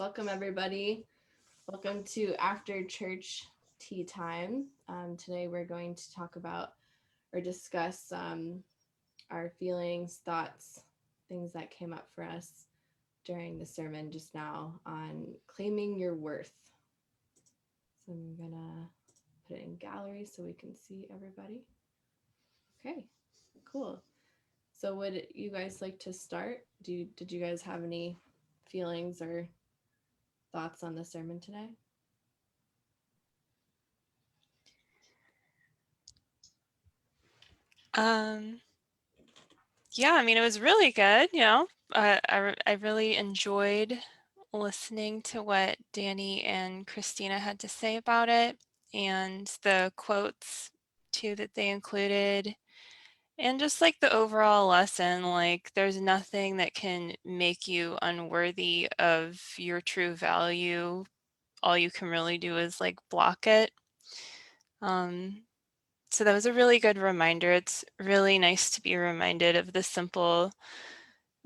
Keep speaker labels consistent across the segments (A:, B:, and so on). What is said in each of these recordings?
A: Welcome everybody. Welcome to After Church Tea Time. Today we're going to talk about or discuss our feelings, thoughts, things that came up for us during the sermon just now on claiming your worth. So I'm gonna put it in gallery so we can see everybody. Okay, cool. So would you guys like to start? Did you guys have any feelings or thoughts on the sermon today?
B: Yeah, I mean, it was really good, I really enjoyed listening to what Danny and Christina had to say about it, and the quotes too that they included, and just like the overall lesson, like there's nothing that can make you unworthy of your true value. All you can really do is like block it. So that was a really good reminder. It's really nice to be reminded of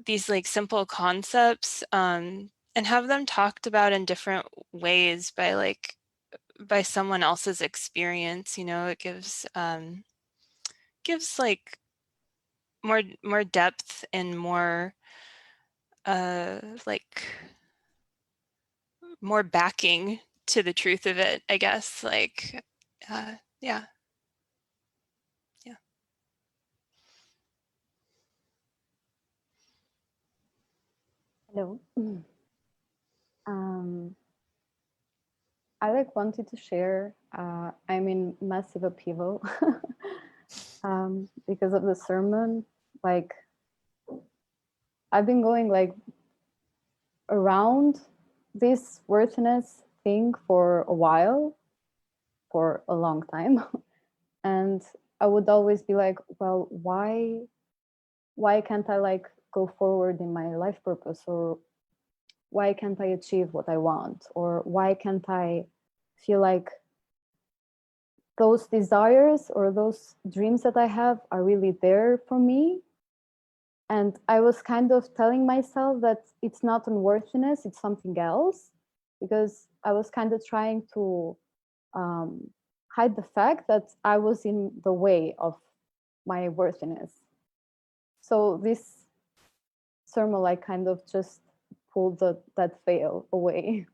B: these like simple concepts, and have them talked about in different ways by someone else's experience. It gives like more depth and like more backing to the truth of it, I guess. Yeah.
C: Hello. I wanted to share. I'm in massive upheaval because of the sermon. I've been going around this worthiness thing for a while, for a long time, and I would always be like, well, why can't I go forward in my life purpose, or why can't I achieve what I want, or why can't I feel like those desires or those dreams that I have are really there for me? And I was kind of telling myself that it's not unworthiness, it's something else, because I was kind of trying to hide the fact that I was in the way of my worthiness. So this sermon kind of just pulled that veil away.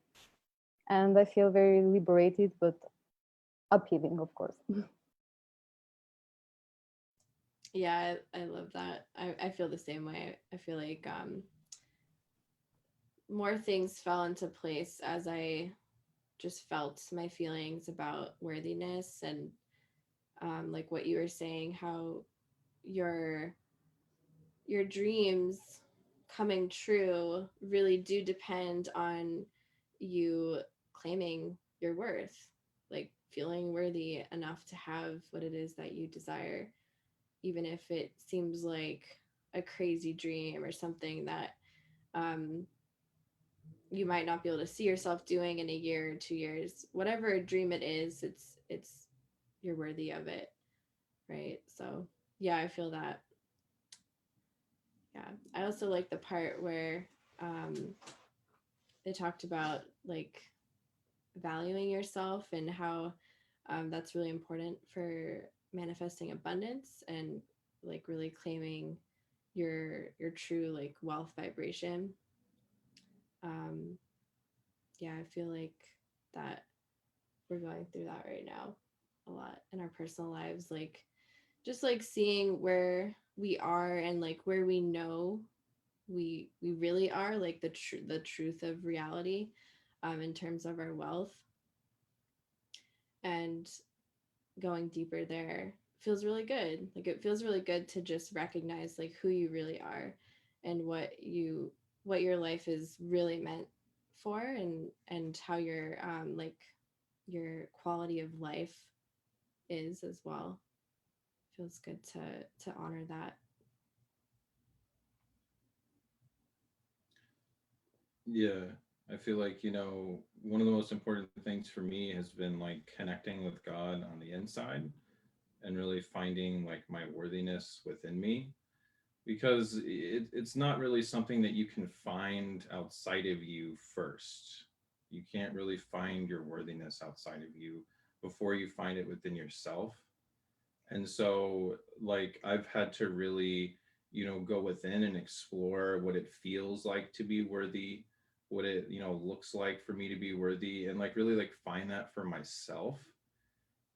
C: And I feel very liberated, but upheaving, of course.
A: Yeah, I love that. I feel the same way. I feel like more things fell into place as I just felt my feelings about worthiness and like what you were saying, how your dreams coming true really do depend on you claiming your worth, like feeling worthy enough to have what it is that you desire, even if it seems like a crazy dream or something that you might not be able to see yourself doing in a year or 2 years. Whatever dream it is, it's you're worthy of it, right? So yeah, I feel that. Yeah, I also like the part where they talked about like valuing yourself and how that's really important for manifesting abundance and like really claiming your true like wealth vibration. um yeah, I feel like that we're going through that right now a lot in our personal lives, like just like seeing where we are and like where we know we really are, like the truth of reality, in terms of our wealth, and going deeper there feels really good. Like it feels really good to just recognize like who you really are and what your life is really meant for, and how your like your quality of life is as well. Feels good to honor that.
D: Yeah, I feel like, one of the most important things for me has been like connecting with God on the inside and really finding like my worthiness within me. because it's not really something that you can find outside of you first. You can't really find your worthiness outside of you before you find it within yourself. And so, like, I've had to really, go within and explore what it feels like to be worthy, what it, looks like for me to be worthy, and like really like find that for myself.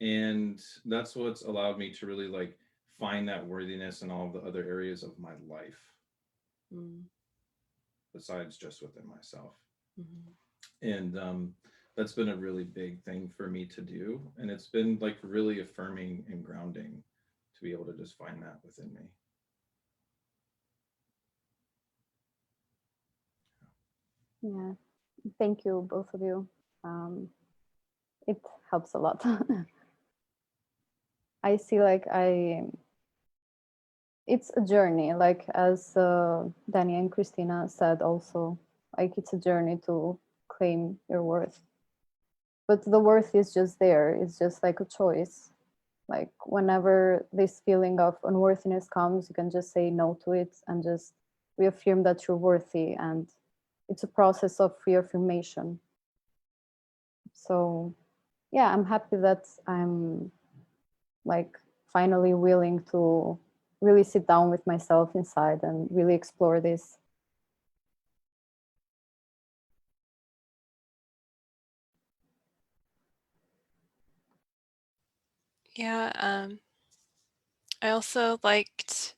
D: And that's what's allowed me to really like find that worthiness in all of the other areas of my life
A: Mm.
D: besides just within myself.
A: Mm-hmm.
D: And that's been a really big thing for me to do, and it's been like really affirming and grounding to be able to just find that within me.
C: Yeah, thank you, both of you. It helps a lot. I see like it's a journey, like as Danny and Christina said also, like it's a journey to claim your worth. But the worth is just there. It's just like a choice. Like whenever this feeling of unworthiness comes, you can just say no to it and just reaffirm that you're worthy. And it's a process of reaffirmation. So yeah, I'm happy that I'm like finally willing to really sit down with myself inside and really explore this.
B: Yeah, I also liked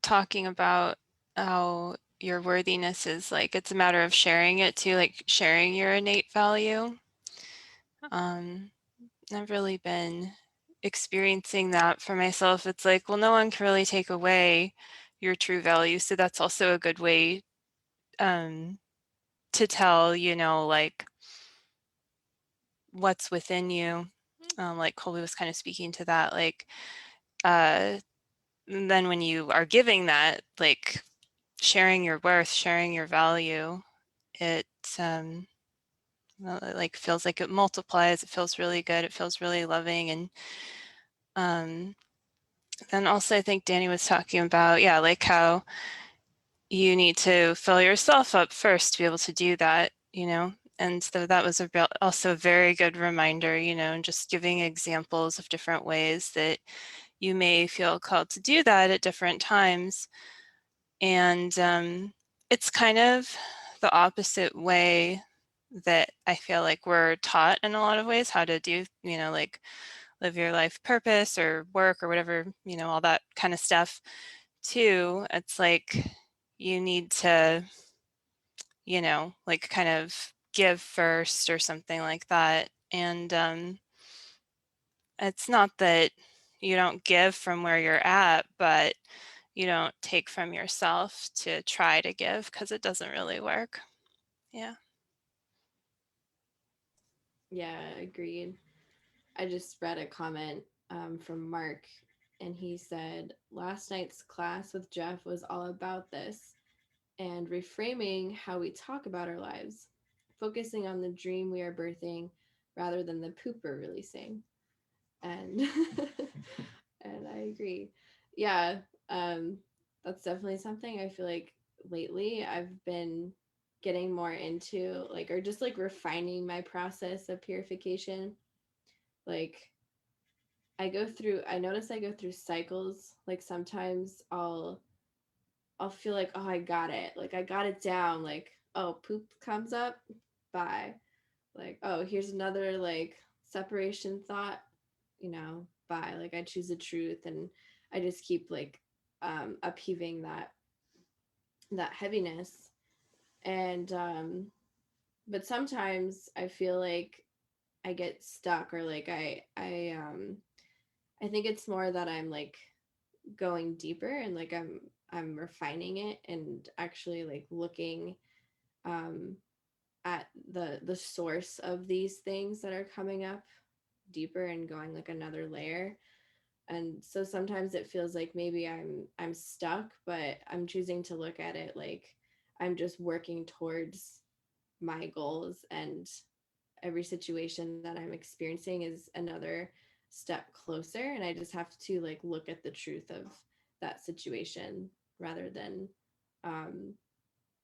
B: talking about how your worthiness is like, it's a matter of sharing it too, like sharing your innate value. I've really been experiencing that for myself. It's like, well, no one can really take away your true value. So that's also a good way to tell, like what's within you. Like Colby was kind of speaking to that, like, then when you are giving that, like sharing your worth, sharing your value, it well, it like feels like it multiplies. It feels really good. It feels really loving. And then also I think Danny was talking about, yeah, like how you need to fill yourself up first to be able to do that, and so that was also a very good reminder, and just giving examples of different ways that you may feel called to do that at different times. And it's kind of the opposite way that I feel like we're taught in a lot of ways how to do, like live your life purpose or work or whatever, all that kind of stuff too. It's like you need to, like kind of give first or something like that. And it's not that you don't give from where you're at, but you don't take from yourself to try to give because it doesn't really work. Yeah.
A: Yeah, agreed. I just read a comment from Mark, and he said, last night's class with Jeff was all about this and reframing how we talk about our lives, focusing on the dream we are birthing rather than the poop we're releasing. And and I agree. Yeah, that's definitely something I feel like lately I've been getting more into, like, or just like refining my process of purification. Like, I notice I go through cycles. Like sometimes I'll feel like, oh, I got it. Like I got it down. Like, oh, poop comes up. Bye. Like, oh, here's another like separation thought, bye. Like I choose the truth, and I just keep like upheaving that heaviness. And but sometimes I feel like I get stuck, or like I think it's more that I'm like going deeper, and like I'm refining it, and actually like looking um at the source of these things that are coming up deeper, and going like another layer. And so sometimes it feels like maybe I'm stuck, but I'm choosing to look at it like I'm just working towards my goals, and every situation that I'm experiencing is another step closer, and I just have to like look at the truth of that situation rather than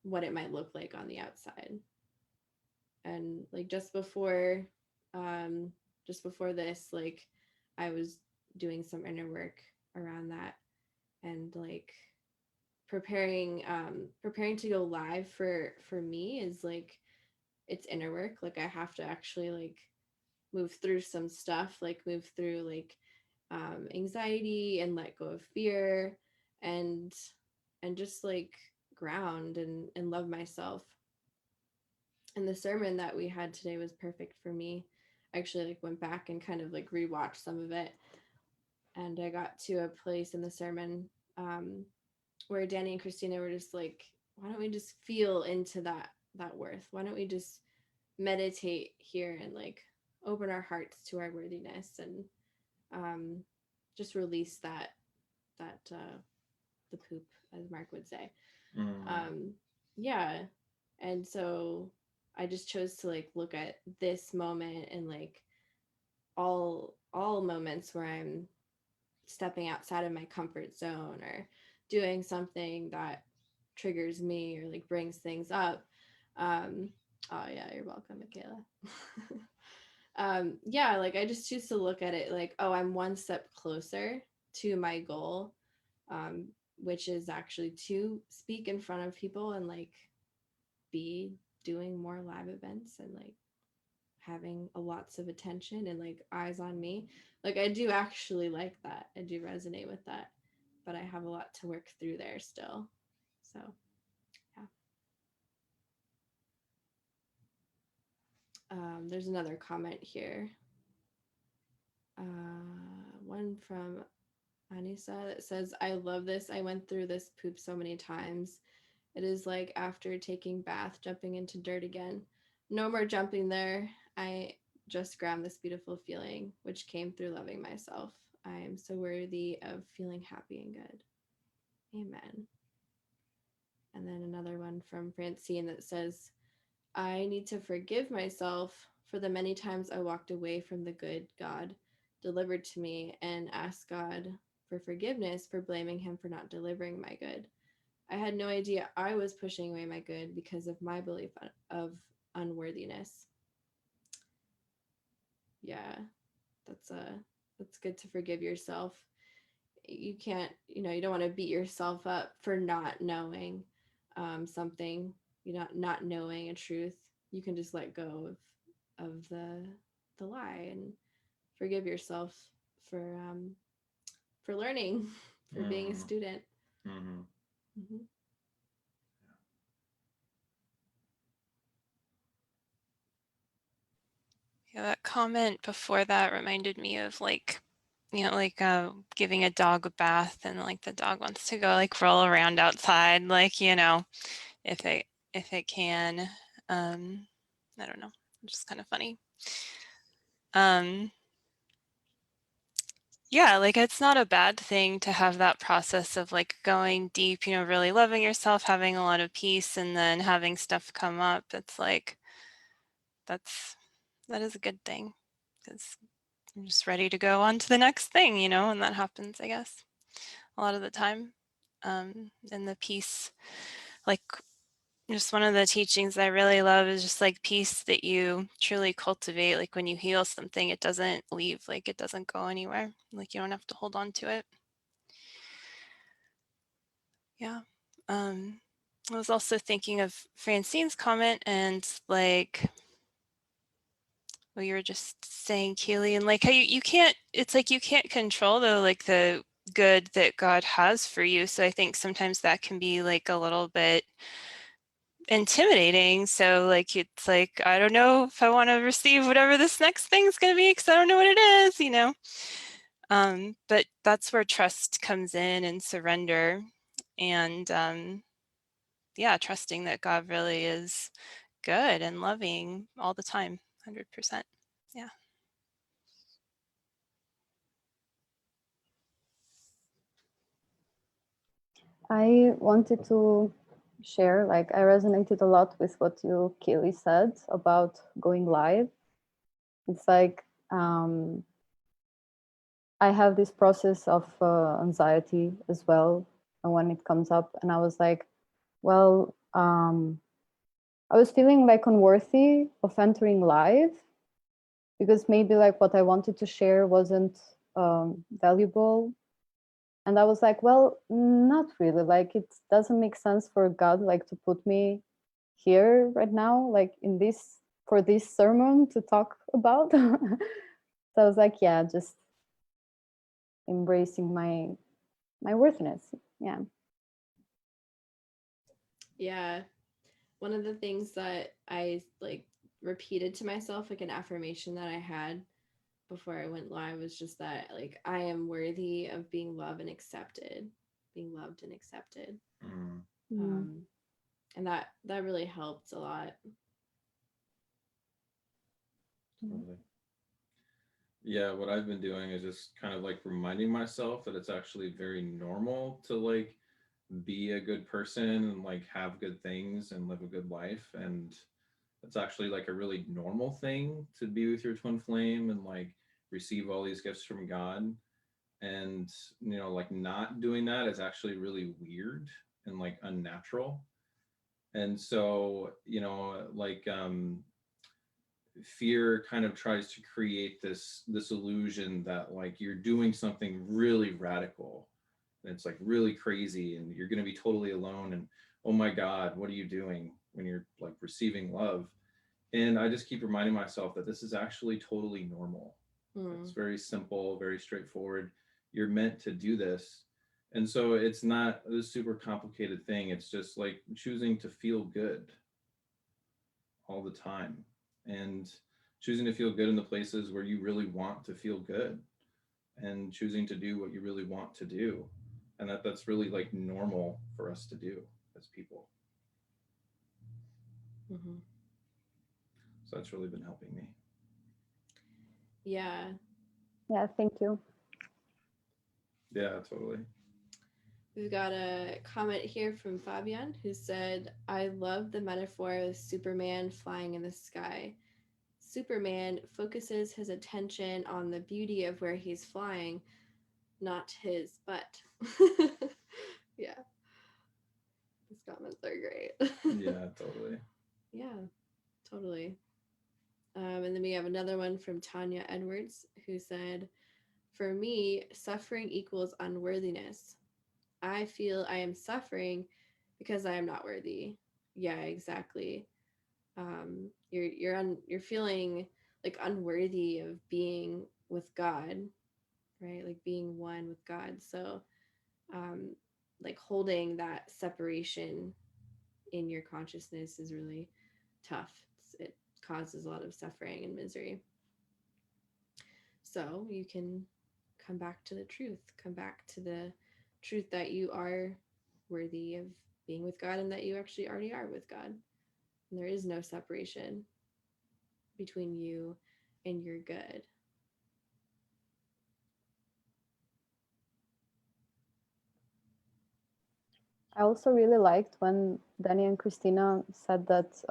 A: what it might look like on the outside. And like just before this, like I was doing some inner work around that, and like preparing to go live for me is like, it's inner work. Like I have to actually like move through some stuff, like move through like anxiety and let go of fear, and just like ground and love myself. And the sermon that we had today was perfect for me. I actually like went back and kind of like rewatched some of it, and I got to a place in the sermon where Danny and Christina were just like, why don't we just feel into that worth? Why don't we just meditate here and like open our hearts to our worthiness, and just release that the poop, as Mark would say. Yeah. And so I just chose to like look at this moment and like all moments where I'm stepping outside of my comfort zone or doing something that triggers me or like brings things up. Oh yeah, you're welcome, Michaela. Yeah, like I just choose to look at it like, oh, I'm one step closer to my goal, which is actually to speak in front of people and like be doing more live events and like having lots of attention and like eyes on me. Like I do actually like that. I do resonate with that, but I have a lot to work through there still. So yeah. There's another comment here. One from Anissa that says, I love this. I went through this poop so many times. It is like after taking bath, jumping into dirt again. No more jumping there. I just grabbed this beautiful feeling, which came through loving myself. I am so worthy of feeling happy and good. Amen. And then another one from Francine that says, I need to forgive myself for the many times I walked away from the good God delivered to me, and ask God for forgiveness for blaming him for not delivering my good. I had no idea I was pushing away my good because of my belief of unworthiness. Yeah, that's good to forgive yourself. You can't, you don't want to beat yourself up for not knowing something, not knowing a truth. You can just let go of the lie and forgive yourself for learning, for being a student.
B: Yeah, that comment before that reminded me of like, giving a dog a bath, and like the dog wants to go like roll around outside, like, if it can. I don't know, just kind of funny. Yeah, like it's not a bad thing to have that process of like going deep, really loving yourself, having a lot of peace, and then having stuff come up. It's like, that is a good thing, because I'm just ready to go on to the next thing, and that happens, I guess, a lot of the time. And the peace, like, just one of the teachings I really love is just like peace that you truly cultivate. Like when you heal something, it doesn't leave, like it doesn't go anywhere. Like you don't have to hold on to it. Yeah. I was also thinking of Francine's comment and like what you were just saying, Keely, and like how you can't, it's like you can't control the good that God has for you. So I think sometimes that can be like a little bit intimidating. So like it's like, I don't know if I want to receive whatever this next thing's going to be because I don't know what it is, but that's where trust comes in, and surrender, and yeah, trusting that God really is good and loving all the time, 100%. Yeah.
C: I wanted to share, like, I resonated a lot with what you, Keely, said about going live. It's like, I have this process of anxiety as well, and when it comes up. And I was like, well, I was feeling like unworthy of entering live, because maybe like what I wanted to share wasn't valuable. And I was like, well, not really. Like, it doesn't make sense for God like to put me here right now, like in this, for this sermon to talk about. So I was like, yeah, just embracing my worthiness. Yeah.
A: Yeah. One of the things that I like repeated to myself, like an affirmation that I had before I went live, was just that like I am worthy of being loved and accepted, being loved and accepted.
D: Mm.
A: And that really helped a lot.
D: Totally. Yeah, what I've been doing is just kind of like reminding myself that it's actually very normal to like be a good person and like have good things and live a good life. And it's actually like a really normal thing to be with your twin flame and like receive all these gifts from God. And, you know, like not doing that is actually really weird and like unnatural. And so, you know, like, fear kind of tries to create this illusion that like you're doing something really radical and it's like really crazy and you're going to be totally alone, and oh my God, what are you doing when you're like receiving love? And I just keep reminding myself that this is actually totally normal. It's very simple, very straightforward. You're meant to do this. And so it's not a super complicated thing. It's just like choosing to feel good all the time and choosing to feel good in the places where you really want to feel good and choosing to do what you really want to do. And that's really like normal for us to do as people.
A: Mm-hmm.
D: So that's really been helping me.
A: Yeah.
C: Yeah, thank you.
D: Yeah, totally.
A: We've got a comment here from Fabian who said, I love the metaphor of Superman flying in the sky. Superman focuses his attention on the beauty of where he's flying, not his butt. Yeah. These comments are great.
D: Yeah, totally.
A: Yeah, totally. And then we have another one from Tanya Edwards who said, for me, suffering equals unworthiness. I feel I am suffering because I am not worthy. Yeah, exactly. You're feeling like unworthy of being with God, right? Like being one with God. So, like holding that separation in your consciousness is really tough. It causes a lot of suffering and misery. So you can come back to the truth, come back to the truth that you are worthy of being with God and that you actually already are with God. And there is no separation between you and your good.
C: I also really liked when Danny and Christina said that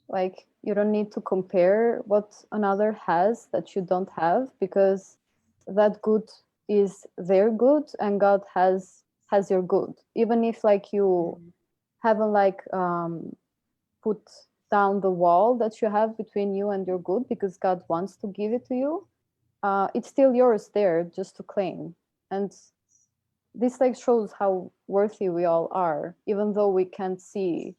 C: like you don't need to compare what another has that you don't have, because that good is their good and God has your good, even if like you haven't like put down the wall that you have between you and your good, because God wants to give it to you. It's still yours there just to claim. And this like shows how worthy we all are, even though we can't see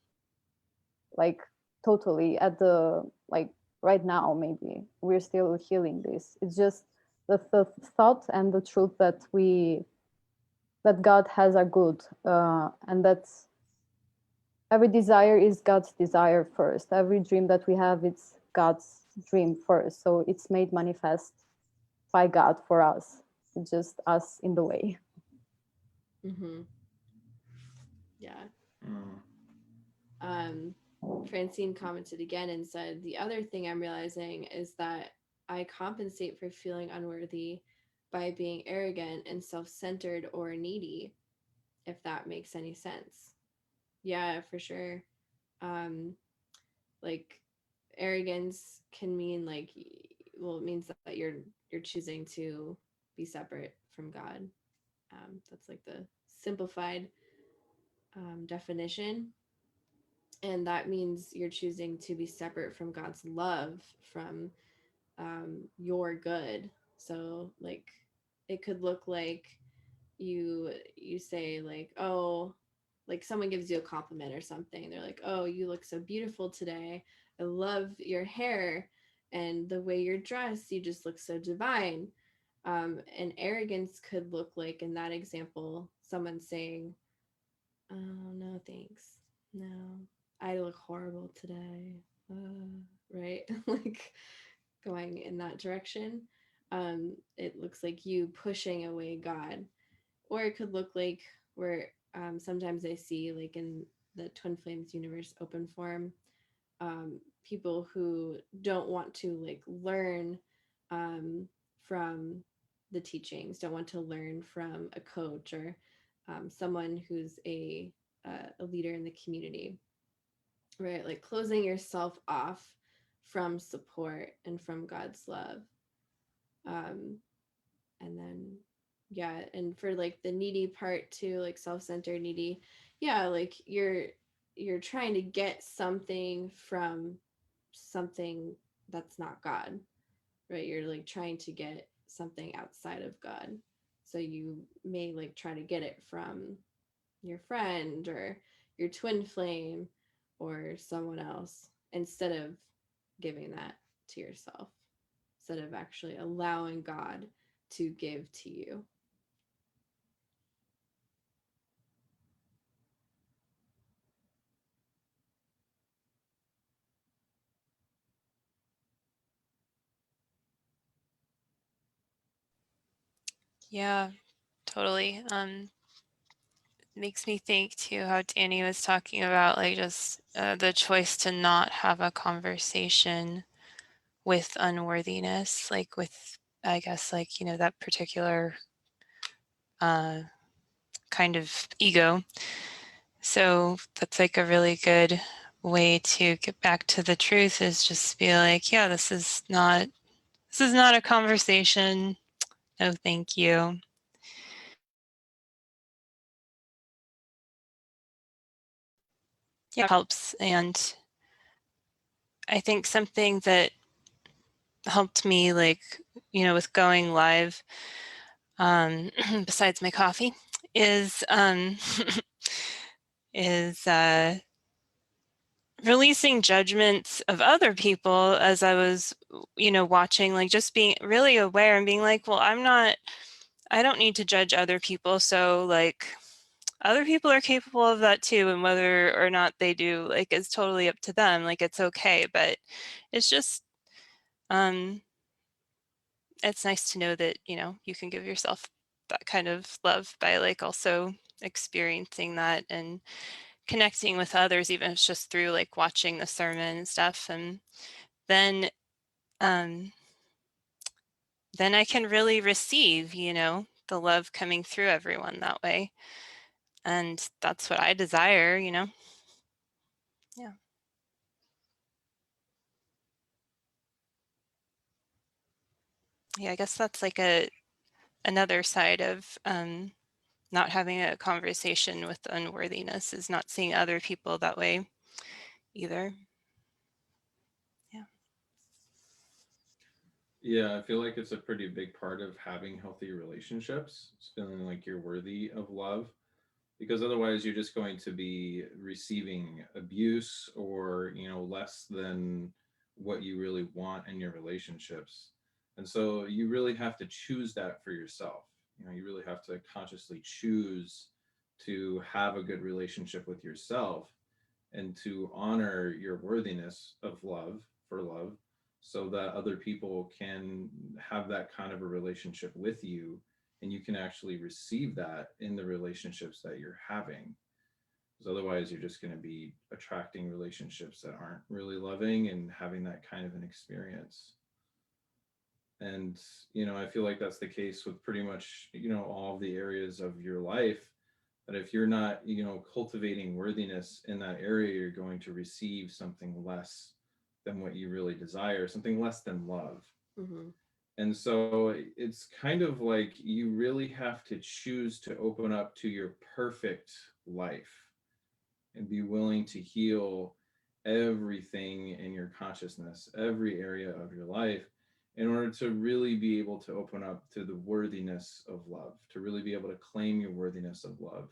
C: like totally at the like right now. Maybe we're still healing this. It's just the thought and the truth that God has our good, and that's every desire is God's desire first. Every dream that we have, it's God's dream first. So it's made manifest by God for us. It's just us in the way.
A: Mm-hmm. Yeah.
D: Mm.
A: Francine commented again and said, the other thing I'm realizing is that I compensate for feeling unworthy by being arrogant and self-centered or needy, if that makes any sense. Yeah, for sure. Like arrogance can mean like, well, it means that you're choosing to be separate from God. That's like the simplified definition. And that means you're choosing to be separate from God's love, from your good. So like it could look like you say like, oh, like someone gives you a compliment or something. They're like, oh, you look so beautiful today. I love your hair and the way you're dressed. You just look so divine. And arrogance could look like, in that example, someone saying, oh, no, thanks. No, I look horrible today. Right? Like going in that direction. It looks like you pushing away God. Or it could look like where sometimes I see, like in the Twin Flames universe open forum, people who don't want to like learn from the teachings, don't want to learn from a coach or someone who's a leader in the community, right? Like closing yourself off from support and from God's love. Um, and then, yeah, and for like the needy part too, like self-centered needy, yeah, like you're trying to get something from something that's not God, right? You're like trying to get something outside of God. So you may like try to get it from your friend or your twin flame or someone else instead of giving that to yourself, instead of actually allowing God to give to you.
B: Yeah, totally. Makes me think too how Danny was talking about like just the choice to not have a conversation with unworthiness, like with, I guess, like, that particular kind of ego. So that's like a really good way to get back to the truth, is just be like, yeah, this is not a conversation. No, thank you. Yeah, it helps. And I think something that helped me, like, with going live, besides my coffee, is is releasing judgments of other people as I was, watching, like just being really aware and being like, well, I don't need to judge other people. So like other people are capable of that too. And whether or not they do, like, is totally up to them. Like, it's okay. But it's just, it's nice to know that, you can give yourself that kind of love by like also experiencing that and connecting with others, even if it's just through like watching the sermon and stuff. And then I can really receive, the love coming through everyone that way. And that's what I desire, Yeah. Yeah, I guess that's like another side of not having a conversation with unworthiness, is not seeing other people that way either. Yeah.
D: Yeah, I feel like it's a pretty big part of having healthy relationships. It's feeling like you're worthy of love, because otherwise you're just going to be receiving abuse or, less than what you really want in your relationships. And so you really have to choose that for yourself. You really have to consciously choose to have a good relationship with yourself and to honor your worthiness of love, for love, so that other people can have that kind of a relationship with you, and you can actually receive that in the relationships that you're having. Because otherwise you're just going to be attracting relationships that aren't really loving and having that kind of an experience. And I feel like that's the case with pretty much all of the areas of your life, that if you're not cultivating worthiness in that area, you're going to receive something less than what you really desire, something less than love.
A: Mm-hmm.
D: And so it's kind of like you really have to choose to open up to your perfect life and be willing to heal everything in your consciousness, every area of your life, in order to really be able to open up to the worthiness of love, to really be able to claim your worthiness of love.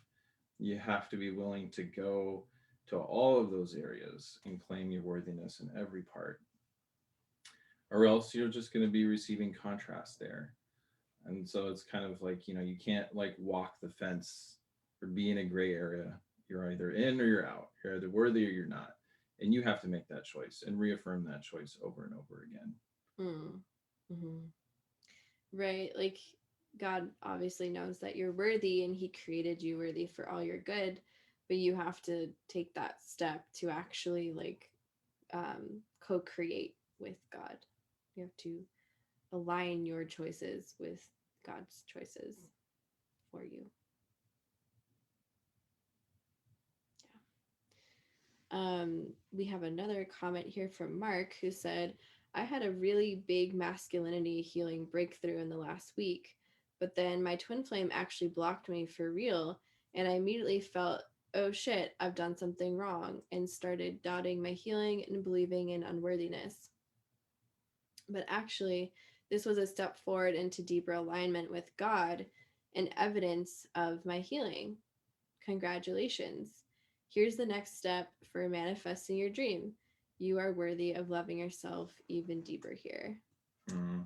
D: You have to be willing to go to all of those areas and claim your worthiness in every part, or else you're just going to be receiving contrast there. And so it's kind of like, you can't like walk the fence or be in a gray area. You're either in or you're out. You're either worthy or you're not. And you have to make that choice and reaffirm that choice over and over again.
A: Mm-hmm. Right. Like God obviously knows that you're worthy and he created you worthy for all your good, but you have to take that step to actually like co-create with God. You have to align your choices with God's choices for you. We have another comment here from Mark who said, I had a really big masculinity healing breakthrough in the last week, but then my twin flame actually blocked me for real, and I immediately felt, oh shit, I've done something wrong, and started doubting my healing and believing in unworthiness. But actually, this was a step forward into deeper alignment with God and evidence of my healing. Congratulations. Here's the next step for manifesting your dream. You are worthy of loving yourself even deeper here.
D: Mm.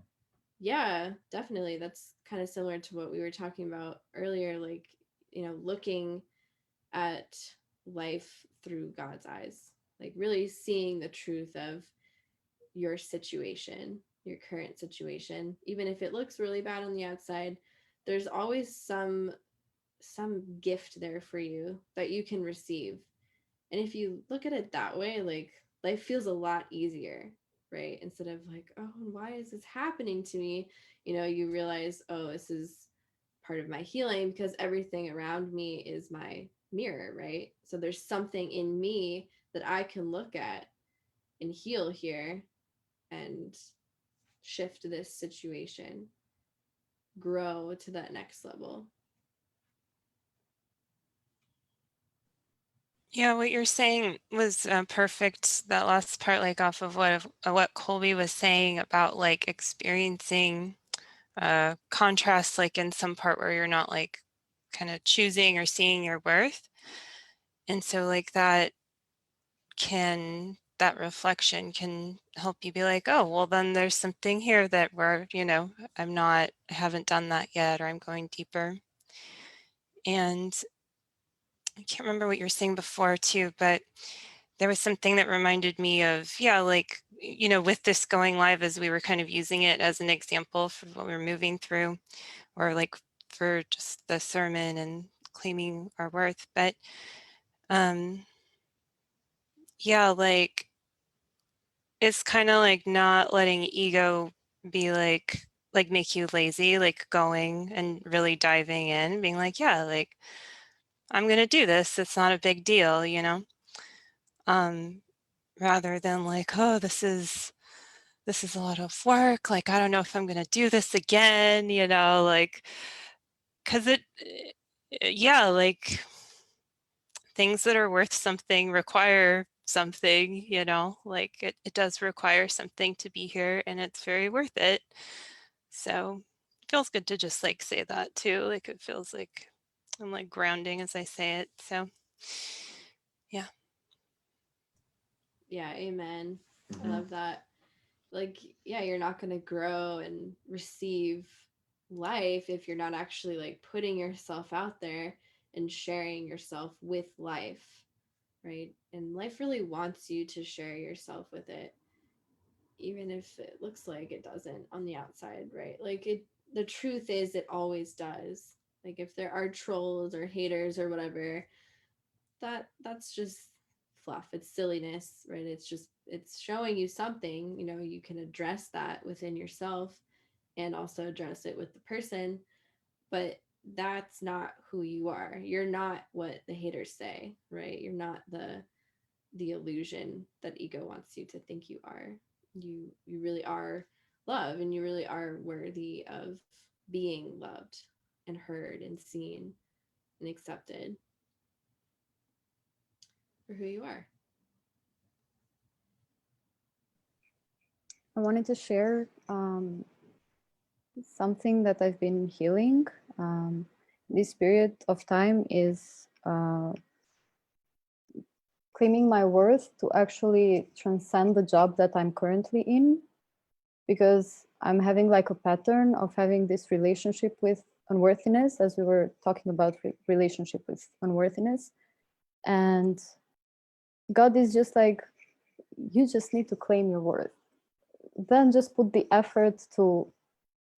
A: Yeah, definitely. That's kind of similar to what we were talking about earlier, like, looking at life through God's eyes, like really seeing the truth of your situation, your current situation. Even if it looks really bad on the outside, there's always some gift there for you that you can receive. And if you look at it that way, like life feels a lot easier, right? Instead of like, oh, why is this happening to me? You realize, oh, this is part of my healing because everything around me is my mirror, right? So there's something in me that I can look at and heal here and shift this situation, grow to that next level.
B: Yeah, what you're saying was perfect. That last part, like off of what Colby was saying about like experiencing contrast, like in some part where you're not like kind of choosing or seeing your worth. And so like that reflection can help you be like, oh, well, then there's something here that where, I haven't done that yet, or I'm going deeper. And I can't remember what you were saying before too, but there was something that reminded me of, like, with this going live, as we were kind of using it as an example for what we were moving through, or like for just the sermon and claiming our worth. But like it's kind of like not letting ego be like make you lazy, like going and really diving in, being like, yeah, like I'm gonna do this. It's not a big deal, rather than like, oh, this is a lot of work. Like, I don't know if I'm gonna do this again, like, because like things that are worth something require something, like it does require something to be here, and it's very worth it. So it feels good to just like say that too. Like it feels like I'm like grounding as I say it. So yeah.
A: Yeah, amen. I
D: Mm-hmm.
A: love that. Like, yeah, you're not going to grow and receive life if you're not actually like putting yourself out there and sharing yourself with life, right? And life really wants you to share yourself with it, even if it looks like it doesn't on the outside, right? Like the truth is it always does. Like if there are trolls or haters or whatever, that's just fluff. It's silliness, right? It's showing you something. You can address that within yourself and also address it with the person, but that's not who you are. You're not what the haters say, right? You're not the illusion that ego wants you to think you are. You really are love, and you really are worthy of being loved and heard and seen and accepted for who you are.
C: I wanted to share something that I've been healing. This period of time is claiming my worth to actually transcend the job that I'm currently in, because I'm having like a pattern of having this relationship with unworthiness, as we were talking about relationship with unworthiness. And God is just like, you just need to claim your worth. Then just put the effort to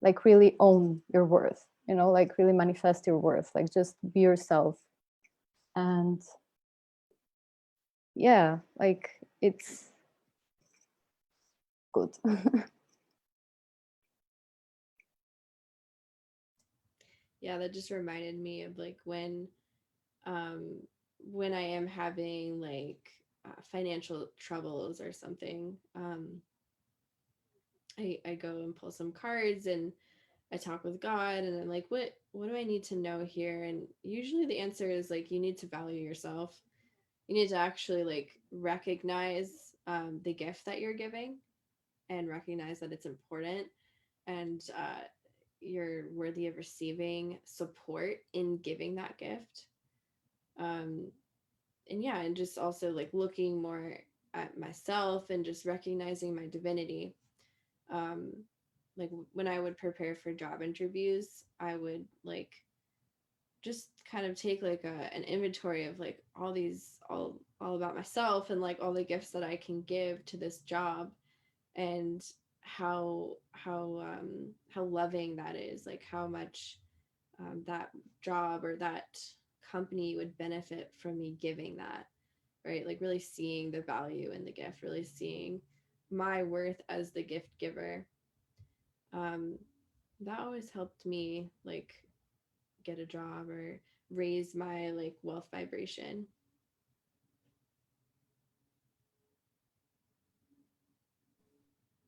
C: like really own your worth, you know, like really manifest your worth, like just be yourself. And yeah, like it's good.
A: Yeah, that just reminded me of like um when I am having like financial troubles or something. I go and pull some cards and I talk with God, and I'm like, what do I need to know here? And usually the answer is like, you need to value yourself. You need to actually like recognize the gift that you're giving and recognize that it's important, and you're worthy of receiving support in giving that gift. Um, and yeah, and just also like looking more at myself and just recognizing my divinity. Um, like when I would prepare for job interviews, I would like just kind of take like an inventory of like all about myself and like all the gifts that I can give to this job, and how loving that is, like how much that job or that company would benefit from me giving that, right? Like really seeing the value in the gift, really seeing my worth as the gift giver. um that always helped me like get a job or raise my like wealth vibration.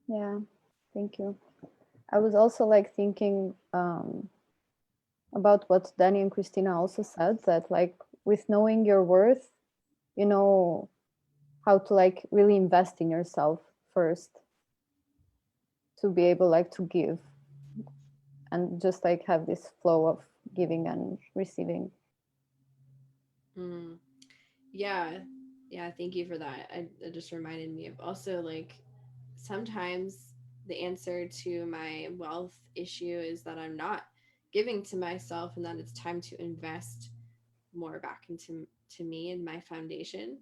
C: Yeah, thank you. I was also like thinking about what Danny and Christina also said, that like with knowing your worth, you know how to like really invest in yourself first to be able like to give and just like have this flow of giving and receiving.
A: Mm. Yeah, yeah, thank you for that. It just reminded me of also like sometimes the answer to my wealth issue is that I'm not giving to myself, and that it's time to invest more back into me and my foundation,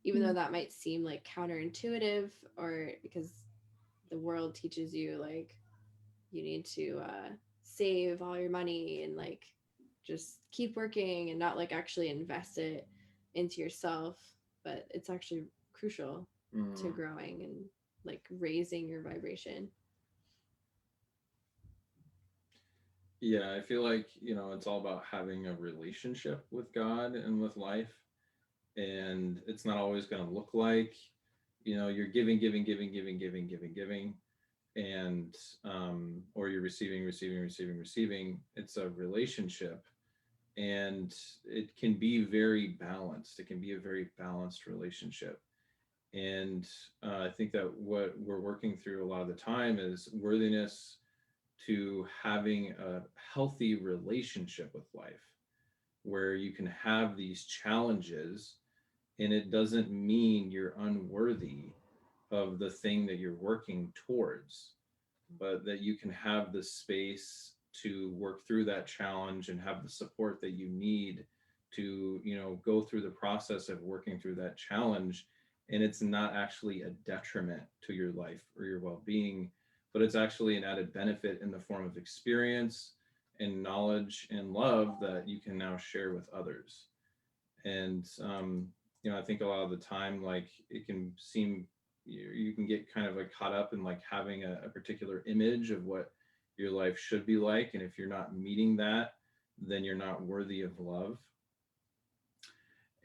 A: even though that might seem like counterintuitive, or because the world teaches you like you need to save all your money and like just keep working and not like actually invest it into yourself. But it's actually crucial to growing and like raising your vibration.
D: Yeah, I feel like, it's all about having a relationship with God and with life. And it's not always going to look like, you're giving, and or you're receiving. It's a relationship, and it can be very balanced. It can be a very balanced relationship. And I think that what we're working through a lot of the time is worthiness to having a healthy relationship with life, where you can have these challenges, and it doesn't mean you're unworthy of the thing that you're working towards, but that you can have the space to work through that challenge and have the support that you need to, go through the process of working through that challenge. And it's not actually a detriment to your life or your well-being, but it's actually an added benefit in the form of experience and knowledge and love that you can now share with others. And I think a lot of the time, like, it can seem, you can get kind of like caught up in like having a particular image of what your life should be like, and if you're not meeting that, then you're not worthy of love.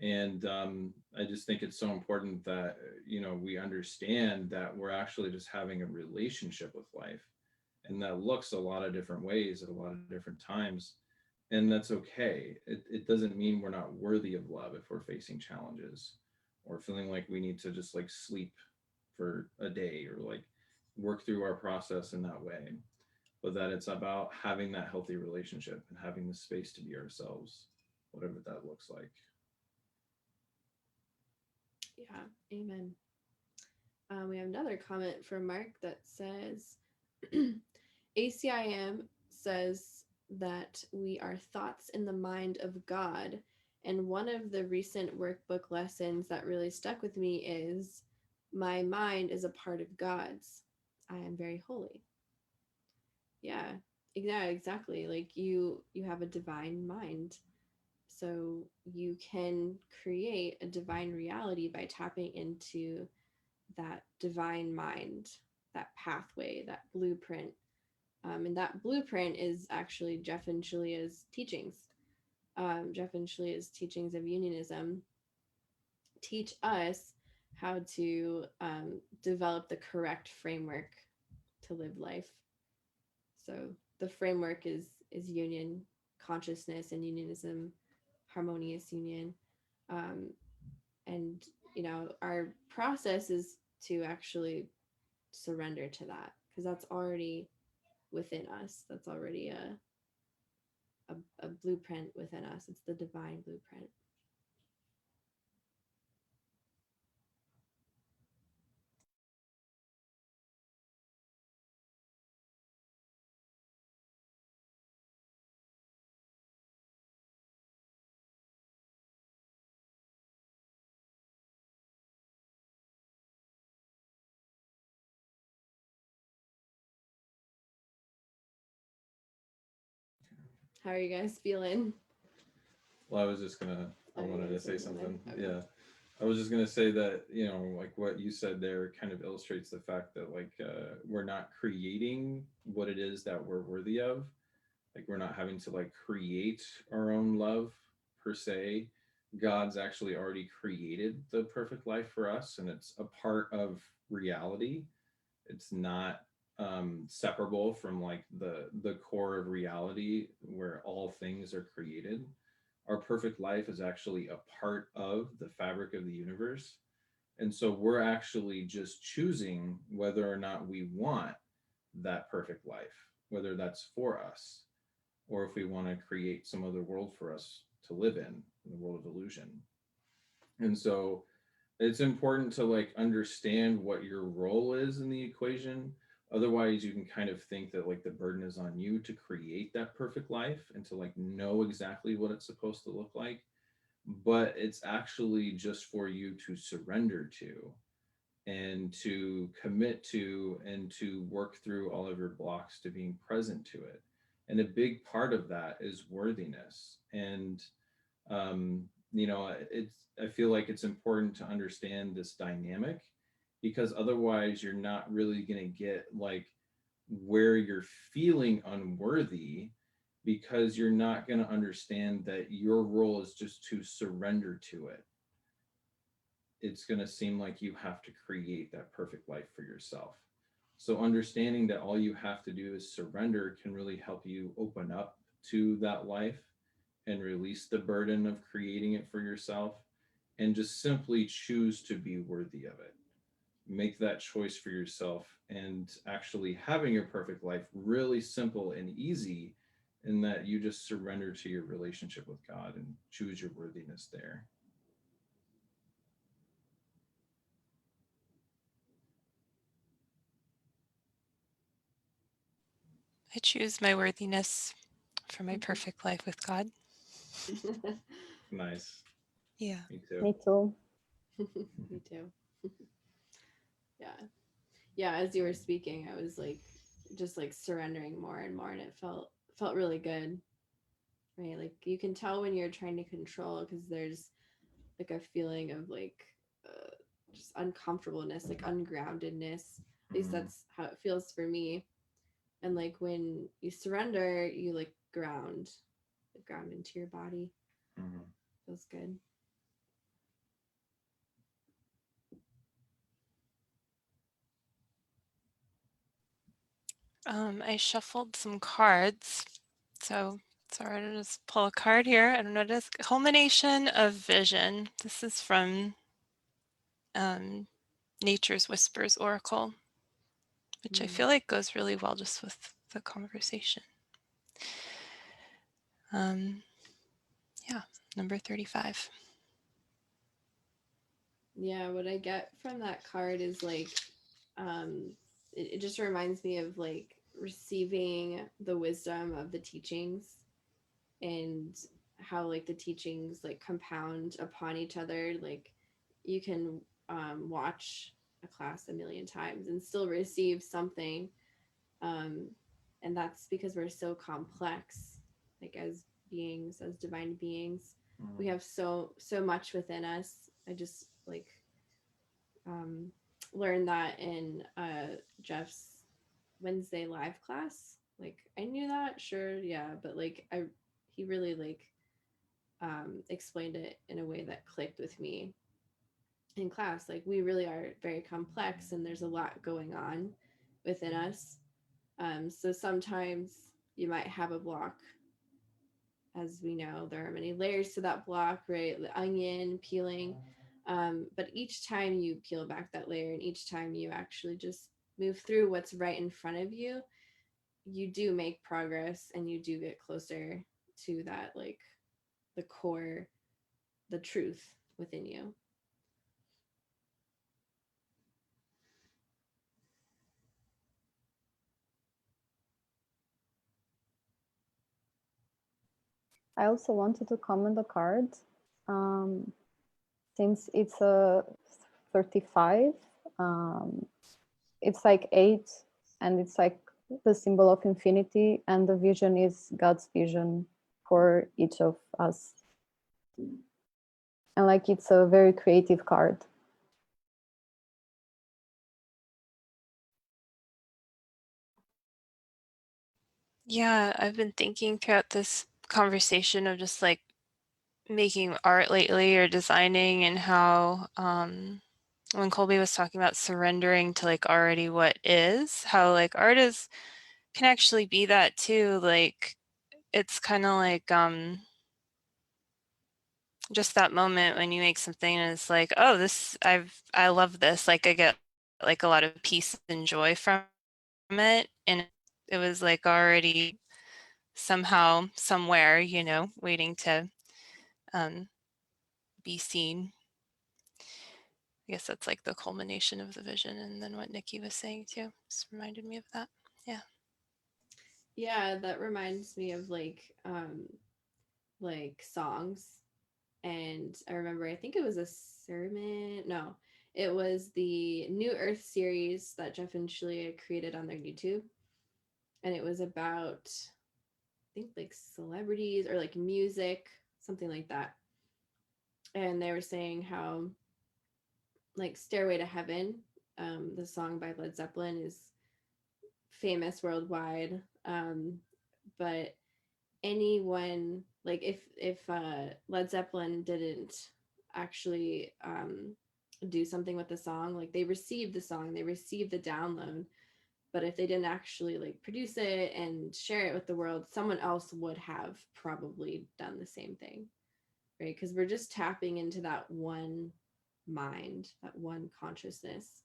D: And I just think it's so important that, we understand that we're actually just having a relationship with life. And that looks a lot of different ways at a lot of different times. And that's okay. It doesn't mean we're not worthy of love if we're facing challenges or feeling like we need to just like sleep for a day or like work through our process in that way. But that it's about having that healthy relationship and having the space to be ourselves, whatever that looks like.
A: Yeah, amen. We have another comment from Mark that says, ACIM says that we are thoughts in the mind of God. And one of the recent workbook lessons that really stuck with me is, my mind is a part of God's. I am very holy. Yeah, exactly. Like you have a divine mind. So you can create a divine reality by tapping into that divine mind, that pathway, that blueprint. And that blueprint is actually Jeff and Shaleia's teachings. Jeff and Shaleia's teachings of unionism teach us how to develop the correct framework to live life. So the framework is union consciousness and unionism, harmonious union. Um, and our process is to actually surrender to that, because that's already within us. That's already a blueprint within us. It's the divine blueprint. How are you guys feeling?
D: Well, I
A: Oh, you
D: wanted to
A: wanna
D: say
A: say something?
D: something.
A: Okay.
D: Yeah. I was just going to say that, like what you said there kind of illustrates the fact that like we're not creating what it is that we're worthy of. Like we're not having to like create our own love per se. God's actually already created the perfect life for us, and it's a part of reality. It's not separable from like the core of reality where all things are created. Our perfect life is actually a part of the fabric of the universe. And so we're actually just choosing whether or not we want that perfect life, whether that's for us or if we want to create some other world for us to live in the world of illusion. And so it's important to like understand what your role is in the equation. Otherwise you can kind of think that like the burden is on you to create that perfect life and to like know exactly what it's supposed to look like, but it's actually just for you to surrender to and to commit to and to work through all of your blocks to being present to it. And a big part of that is worthiness. And um, it's, I feel like it's important to understand this dynamic, because otherwise you're not really going to get like where you're feeling unworthy, because you're not going to understand that your role is just to surrender to it. It's going to seem like you have to create that perfect life for yourself. So understanding that all you have to do is surrender can really help you open up to that life and release the burden of creating it for yourself, and just simply choose to be worthy of it. Make that choice for yourself, and actually having your perfect life really simple and easy, in that you just surrender to your relationship with God and choose your worthiness there.
B: I choose my worthiness for my
A: Mhm.
B: perfect life with God.
D: Nice.
B: Yeah.
D: Me too.
C: Me too.
A: Me too. Yeah. Yeah, as you were speaking, I was like just like surrendering more and more, and it felt really good. Right? Like you can tell when you're trying to control, because there's like a feeling of like just uncomfortableness, like ungroundedness. At least
D: Mhm.
A: that's how it feels for me. And like when you surrender, you like ground into your body.
D: Mhm.
A: Feels good.
B: I shuffled some cards, so sorry to just pull a card here. I don't know what it is. Culmination of Vision. This is from Nature's Whispers Oracle, which I feel like goes really well just with the conversation. Yeah, number 35.
A: Yeah, what I get from that card is like, it just reminds me of like receiving the wisdom of the teachings, and how like the teachings like compound upon each other. Like you can watch a class a million times and still receive something, um, and that's because we're so complex, like as beings, as divine beings. We have so much within us. I just like um, learned that in Jeff's Wednesday live class. Like I knew that, sure, yeah, but like he really like explained it in a way that clicked with me in class. Like we really are very complex, and there's a lot going on within us. So sometimes you might have a block. As we know, there are many layers to that block, right? The onion peeling. But each time you peel back that layer, and each time you actually just move through what's right in front of you, you do make progress, and you do get closer to that, like the core, the truth within you.
C: I also wanted to comment the card. Since it's a 35, it's like 8, and it's like the symbol of infinity, and the vision is God's vision for each of us. And like it's a very creative card.
B: Yeah, I've been thinking throughout this conversation of just like making art lately or designing, and how when Colby was talking about surrendering to like already what is, how like art is can actually be that too. Like it's kind of like just that moment when you make something and it's like, oh, this I love this. Like I get like a lot of peace and joy from it, and it was like already somehow somewhere, you know, waiting to be seen. I guess that's like the culmination of the vision, and then what Nikki was saying too just reminded me of that. Yeah.
A: Yeah, that reminds me of like songs. And I remember, I think it was a sermon. No, it was the New Earth series that Jeff and Shaleia created on their YouTube. And it was about, I think, like celebrities or like music, something like that. And they were saying how, like, Stairway to Heaven, the song by Led Zeppelin, is famous worldwide. But anyone, like if Led Zeppelin didn't actually do something with the song, like they received the song, they received the download, but if they didn't actually like produce it and share it with the world, someone else would have probably done the same thing, right? Because we're just tapping into that one mind, that one consciousness.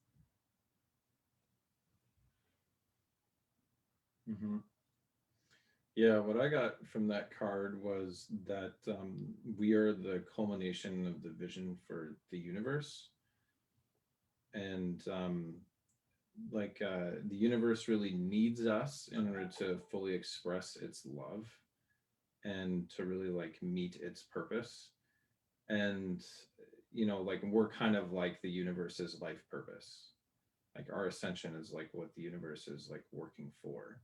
D: Yeah, what I got from that card was that we are the culmination of the vision for the universe. And the universe really needs us in order to fully express its love and to really like meet its purpose. And, you know, like we're kind of like the universe's life purpose. Like our ascension is like what the universe is like working for.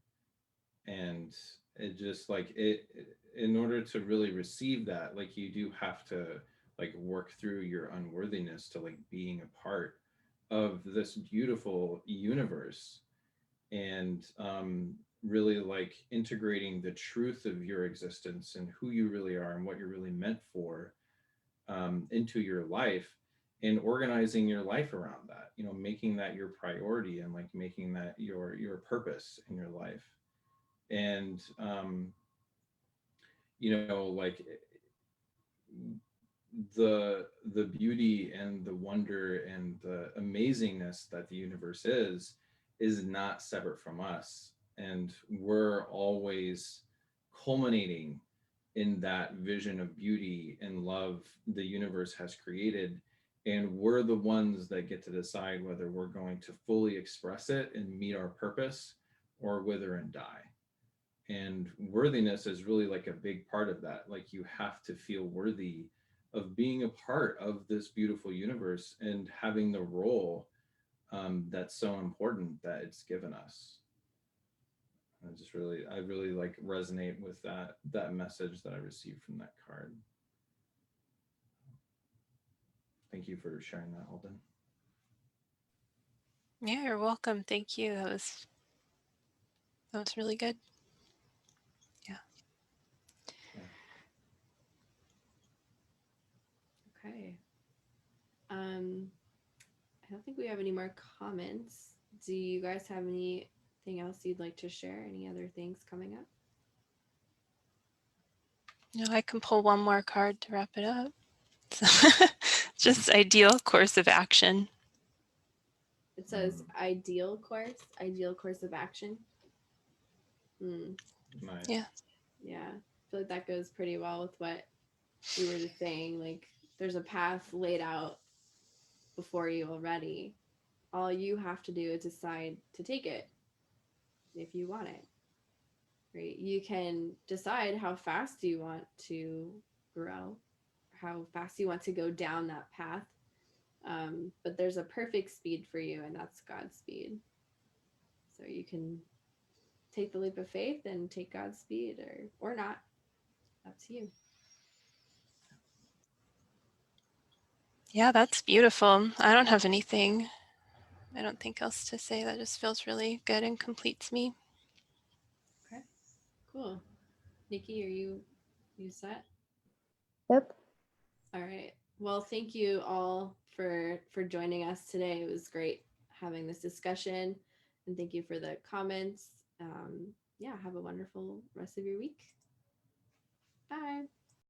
D: And it just like in order to really receive that, like you do have to like work through your unworthiness to like being a part of this beautiful universe, and really like integrating the truth of your existence and who you really are and what you're really meant for into your life. and organizing your life around that, you know, making that your priority and like making that your purpose in your life. And you know, like the beauty and the wonder and the amazingness that the universe is not separate from us, and we're always culminating in that vision of beauty and love the universe has created, and we're the ones that get to decide whether we're going to fully express it and meet our purpose or wither and die. And worthiness is really like a big part of that. Like you have to feel worthy of being a part of this beautiful universe and having the role that's so important that it's given us. I really like resonate with that message that I received from that card. Thank you for sharing that, Alden.
B: Yeah, you're welcome. Thank you. That was really good. Yeah.
A: Okay. I don't think we have any more comments. Do you guys have anything else you'd like to share? Any other things coming up?
B: No, I can pull one more card to wrap it up. Just ideal course of action.
A: It says ideal course of action.
D: Nice.
B: Yeah.
A: Yeah. I feel like that goes pretty well with what you were just saying. Like there's a path laid out before you already. All you have to do is decide to take it if you want it. Right? You can decide how fast you want to grow, how fast you want to go down that path. But there's a perfect speed for you, and that's God's speed. So you can take the leap of faith and take God's speed, or not. Up to you.
B: Yeah, that's beautiful. I don't have anything. I don't think else to say. That just feels really good and completes me.
A: Okay, cool. Nikki, are you set?
C: Yep.
A: All right. Well, thank you all for joining us today. It was great having this discussion, and thank you for the comments. Yeah, have a wonderful rest of your week. Bye.